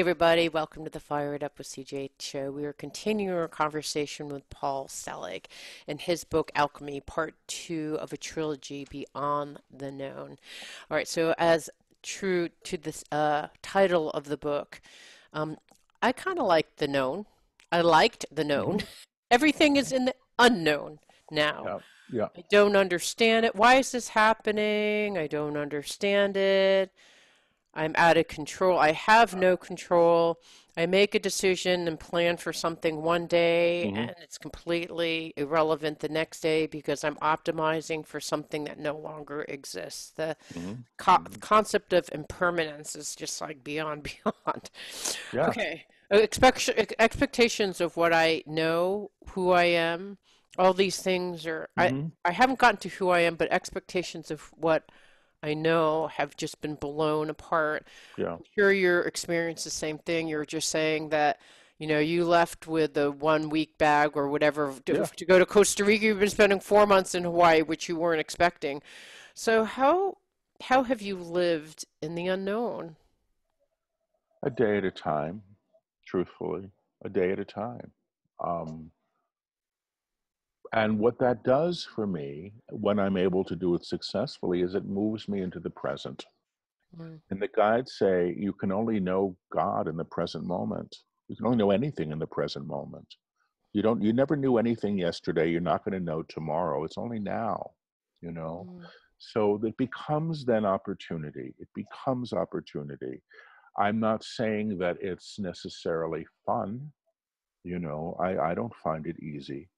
everybody, welcome to the Fire It Up with CJ show. We are continuing our conversation with Paul Selig and his book Alchemy, part two of a trilogy, Beyond the Known. All right, so as true to this title of the book, um, I kind of like the known. I liked the known. Hmm. Everything is in the unknown now. Yeah, yeah, I don't understand it. Why is this happening? I don't understand it. I'm out of control. I have no control. I make a decision and plan for something one day, hmm and it's completely irrelevant the next day because I'm optimizing for something that no longer exists. The hmm the hmm concept of impermanence is just like beyond beyond. yeah, Okay. Expectations of what I know, who I am, all these things are hmm I haven't gotten to who I am, but expectations of what I know have just been blown apart. yeah, I'm sure your experience the same thing. You're just saying that, you left with a 1 week bag or whatever yeah. to go to Costa Rica. You've been spending 4 months in Hawaii, which you weren't expecting. So how have you lived in the unknown? A day at a time, truthfully, a day at a time. Um, and what that does for me when I'm able to do it successfully is it moves me into the present. Mm, And the guides say you can only know God in the present moment. You can only know anything in the present moment. You never knew anything yesterday. You're not going to know tomorrow. It's only now, you know. mm, So it becomes then opportunity. It becomes opportunity. I'm not saying that it's necessarily fun, I don't find it easy,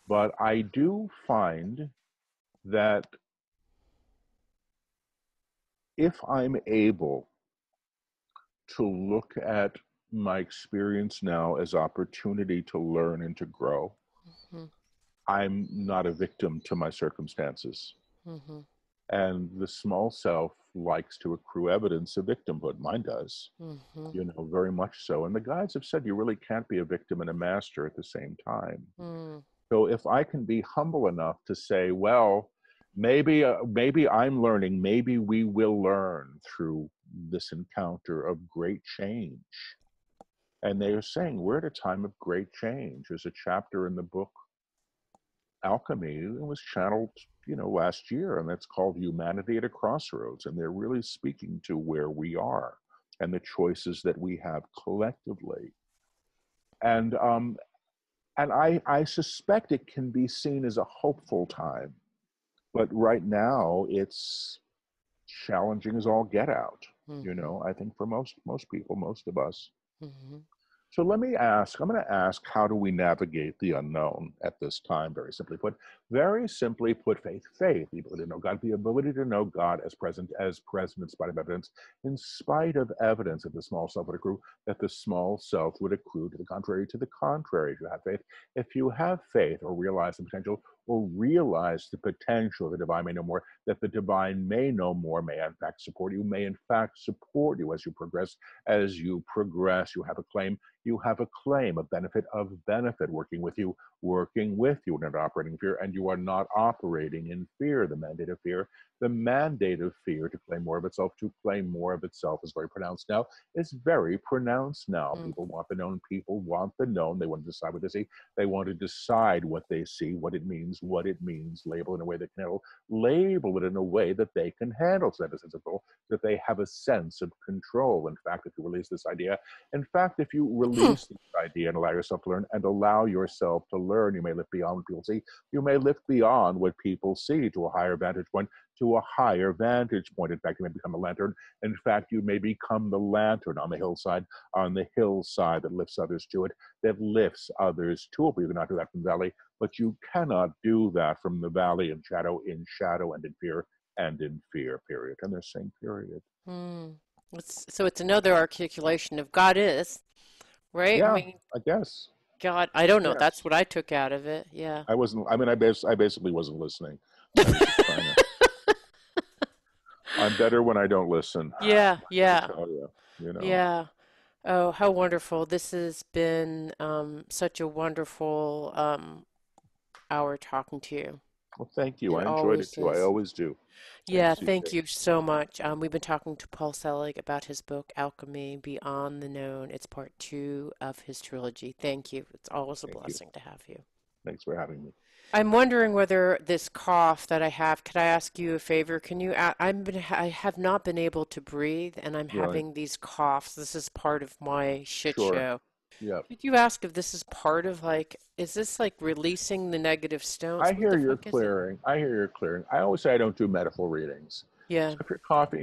but I do find that if I'm able to look at my experience now as opportunity to learn and to grow, mm, I'm not a victim to my circumstances. mm, And the small self likes to accrue evidence of victimhood. Mine does, mm, very much so. And the guides have said you really can't be a victim and a master at the same time. mm, So if I can be humble enough to say, well, maybe I'm learning, maybe we will learn through this encounter of great change. And they are saying we're at a time of great change. There's a chapter in the book Alchemy. It was channeled, last year, and that's called Humanity at a Crossroads. And they're really speaking to where we are and the choices that we have collectively. And I suspect it can be seen as a hopeful time, but right now it's challenging as all get out. mm, I think for most people, most of us. mm, So I'm going to ask, how do we navigate the unknown at this time? Very simply put, faith, the ability to know God, the ability to know God as present in spite of evidence, in spite of evidence that the small self would accrue, that the small self would accrue to the contrary, if you have faith or realize the potential, the potential of the divine may know more, that the divine may know more, may in fact support you as you progress, you have a claim, a benefit working with you, not operating in fear, and you are not operating in fear. The mandate of fear to claim more of itself is very pronounced now. It's very pronounced now. mm, People want the known. People want the known. They want to decide what they see. They want to decide what they see, what it means, label in a way that can handle, label it in a way that they can handle, so that they have a sense of control. In fact, if you mm. release this idea and allow yourself to learn and allow yourself to learn, you may lift beyond what people see. You may lift beyond what people see to a higher vantage point, In fact, you may become a lantern. In fact, you may become the lantern on the hillside that lifts others to it, that lifts others to it. But you cannot do that from the valley, but you cannot do that from the valley in shadow and in fear, period. And they're saying period. Mm. So it's another articulation of God is, right? I Yeah, mean, I guess. God, I don't know. That's Yes. what I took out of it. Yeah. I wasn't. I mean, I basically wasn't listening. I was just trying to. I'm better when I don't listen. Yeah, I got to yeah, tell you, yeah. Oh, how wonderful. This has been such a wonderful hour talking to you. Well, thank you. It I enjoyed it always too. I is. always do. Yeah, Thanks, CJ. thank you so much. We've been talking to Paul Selig about his book, Alchemy Beyond the Known. It's part two of his trilogy. Thank you. It's always a Thank you. blessing to have you. Thanks for having me. I'm wondering whether this cough that I have, could I ask you a favor? Can you, I have not been able to breathe and I'm Really? having these coughs. This is part of my shit Sure. show. Yep. Could you ask if this is part of like, is this like releasing the negative stones? I What hear the you're fuck is it? clearing. I hear you're clearing. I always say I don't do medical readings. Yeah. So if you're coughing,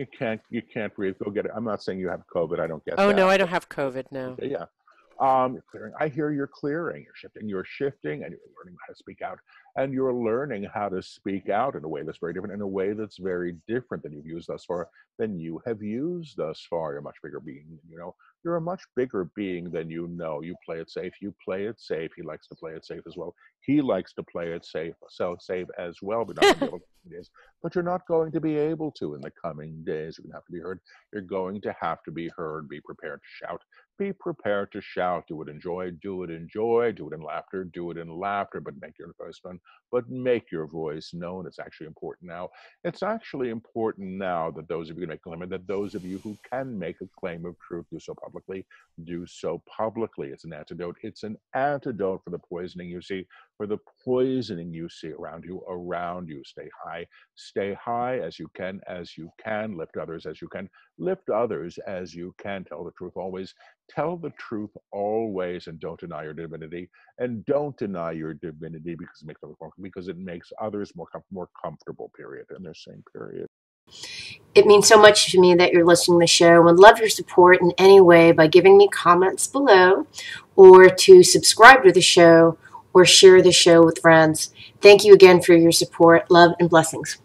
you can't breathe, go get it. I'm not saying you have COVID. I don't get Oh no, that. I don't have COVID, no. Okay, yeah. You're clearing. I hear you're clearing. You're shifting, and you're learning how to speak out. And you're learning how to speak out in a way that's very different, in a way that's very different than you've used thus far, than you have used thus far. You're a much bigger being than you know. You're a much bigger being than you know. You play it safe. You play it safe. He likes to play it safe as well. He likes to play it safe, so safe as well. But not going to be able to days. But you're not going to be able to in the coming days. You're going to have to be heard. You're going to have to be heard. Be prepared to shout. Be prepared to shout. Do it enjoy. Do it enjoy. Do it in laughter. Do it in laughter. But make your voice known. But make your voice known. It's actually important now. It's actually important now that those of you who make a claim, and that those of you who can make a claim of truth do so publicly. Do so publicly. It's an antidote. It's an antidote for the poisoning you see. For the poisoning you see around you. Around you. Stay high. Stay high as you can. As you can. Lift others as you can. Lift others as you can. Tell the truth always. Tell the truth always, and don't deny your divinity. And don't deny your divinity because it makes others more comfortable. Period. In their same period. It means so much to me that you're listening to the show and would love your support in any way by giving me comments below or to subscribe to the show or share the show with friends. Thank you again for your support. Love and blessings.